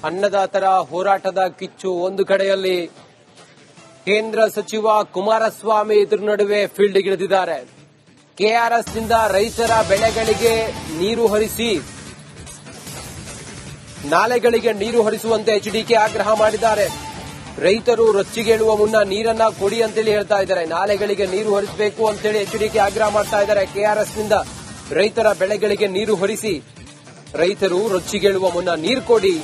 ಅನ್ನದಾತರ ಹೋರಾಟದ ಕಿಚ್ಚು ಒಂದು ಕಡೆಯಲ್ಲಿ, ಕೇಂದ್ರ ಸಚಿವ ಕುಮಾರಸ್ವಾಮಿ ಇದ್ರ ನಡುವೆ ಫೀಲ್ಡ್ಗಿಳಿದಿದ್ದಾರೆ. ಕೆಆರ್ಎಸ್ನಿಂದ ರೈತರ ಬೆಳೆಗಳಿಗೆ ನೀರು ಹರಿಸಿ, ನಾಲೆಗಳಿಗೆ ನೀರು ಹರಿಸುವಂತೆ ಎಚ್ಡಿಕೆ ಆಗ್ರಹ ಮಾಡಿದ್ದಾರೆ. ರೈತರು ರೊಚ್ಚಿಗೇಳುವ ಮುನ್ನ ನೀರನ್ನ ಕೊಡಿ ಅಂತೇಳಿ ಹೇಳ್ತಾ ಇದ್ದಾರೆ. ನಾಲೆಗಳಿಗೆ ನೀರು ಹರಿಸಬೇಕು ಅಂತೇಳಿ ಎಚ್ಡಿಕೆ ಆಗ್ರಹ ಮಾಡ್ತಾ ಇದ್ದಾರೆ. ಕೆಆರ್ಎಸ್ನಿಂದ ರೈತರ ಬೆಳೆಗಳಿಗೆ ನೀರು ಹರಿಸಿ, ರೈತರು ರೊಚ್ಚಿಗೇಳುವ ಮುನ್ನ ನೀರು ಕೊಡಿ,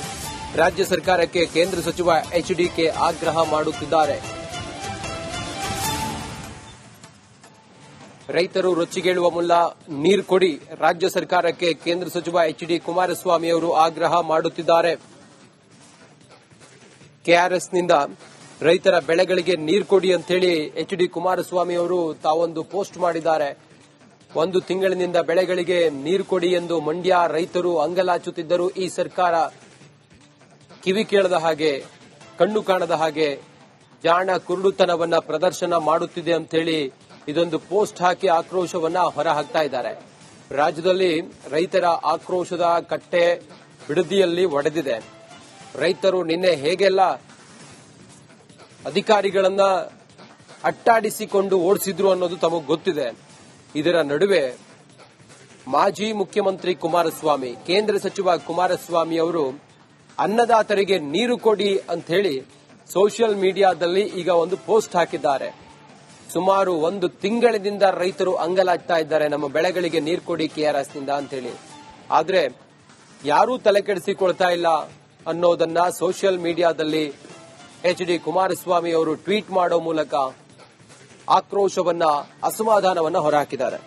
ರಾಜ್ಯ ಸರ್ಕಾರಕ್ಕೆ ಕೇಂದ್ರ ಸಚಿವ ಎಚ್ಡಿಕೆ ಆಗ್ರಹ ಮಾಡುತ್ತಿದ್ದಾರೆ. ರೈತರು ರೊಚ್ಚಿಗೇಳುವ ಮುನ್ನ ನೀರು ಕೊಡಿ, ರಾಜ್ಯ ಸರ್ಕಾರಕ್ಕೆ ಕೇಂದ್ರ ಸಚಿವ ಎಚ್ಡಿ ಕುಮಾರಸ್ವಾಮಿ ಅವರು ಆಗ್ರಹ ಮಾಡುತ್ತಿದ್ದಾರೆ. ಕೆಆರ್ಎಸ್ನಿಂದ ರೈತರ ಬೆಳೆಗಳಿಗೆ ನೀರು ಕೊಡಿ ಅಂತೇಳಿ ಎಚ್ಡಿ ಕುಮಾರಸ್ವಾಮಿ ಅವರು ತಾವೊಂದು ಪೋಸ್ಟ್ ಮಾಡಿದ್ದಾರೆ. ಒಂದು ತಿಂಗಳಿನಿಂದ ಬೆಳೆಗಳಿಗೆ ನೀರು ಕೊಡಿ ಎಂದು ಮಂಡ್ಯ ರೈತರು ಅಂಗಲಾಚುತ್ತಿದ್ದರು. ಈ ಸರ್ಕಾರ ಕಿವಿ ಕೇಳದ ಹಾಗೆ, ಕಣ್ಣು ಕಾಣದ ಹಾಗೆ ಜಾಣ ಕುರುಡುತನವನ್ನ ಪ್ರದರ್ಶನ ಮಾಡುತ್ತಿದೆ ಅಂತೇಳಿ ಇದೊಂದು ಪೋಸ್ಟ್ ಹಾಕಿ ಆಕ್ರೋಶವನ್ನ ಹೊರಹಾಕ್ತಾ ಇದ್ದಾರೆ. ರಾಜ್ಯದಲ್ಲಿ ರೈತರ ಆಕ್ರೋಶದ ಕಟ್ಟೆ ಬಿಡದಿಯಲ್ಲಿ ಒಡೆದಿದೆ. ರೈತರು ನಿನ್ನೆ ಹೇಗೆಲ್ಲ ಅಧಿಕಾರಿಗಳನ್ನ ಅಟ್ಟಾಡಿಸಿಕೊಂಡು ಓಡಿಸಿದ್ರು ಅನ್ನೋದು ತಮಗೆ ಗೊತ್ತಿದೆ. ಇದರ ನಡುವೆ ಮಾಜಿ ಮುಖ್ಯಮಂತ್ರಿ ಕುಮಾರಸ್ವಾಮಿ, ಕೇಂದ್ರ ಸಚಿವ ಕುಮಾರಸ್ವಾಮಿ ಅವರು ಅನ್ನದಾತರಿಗೆ ನೀರು ಕೊಡಿ ಅಂತ ಹೇಳಿ ಸೋಷಿಯಲ್ ಮೀಡಿಯಾದಲ್ಲಿ ಈಗ ಒಂದು ಪೋಸ್ಟ್ ಹಾಕಿದ್ದಾರೆ. ಸುಮಾರು ಒಂದು ತಿಂಗಳಿನಿಂದ ರೈತರು ಅಂಗಲಾಗ್ತಾ ಇದ್ದಾರೆ, ನಮ್ಮ ಬೆಳೆಗಳಿಗೆ ನೀರು ಕೊಡಿ ಕೆಆರ್ಎಸ್ನಿಂದ ಅಂತ ಹೇಳಿ. ಆದ್ರೆ ಯಾರೂ ತಲೆ ಕೆಡಿಸಿಕೊಳ್ತಾ ಇಲ್ಲ ಅನ್ನೋದನ್ನ ಸೋಷಿಯಲ್ ಮೀಡಿಯಾದಲ್ಲಿ ಎಚ್ಡಿ ಕುಮಾರಸ್ವಾಮಿ ಅವರು ಟ್ವೀಟ್ ಮಾಡೋ ಮೂಲಕ ಆಕ್ರೋಶವನ್ನ, ಅಸಮಾಧಾನವನ್ನ ಹೊರಹಾಕಿದ್ದಾರೆ.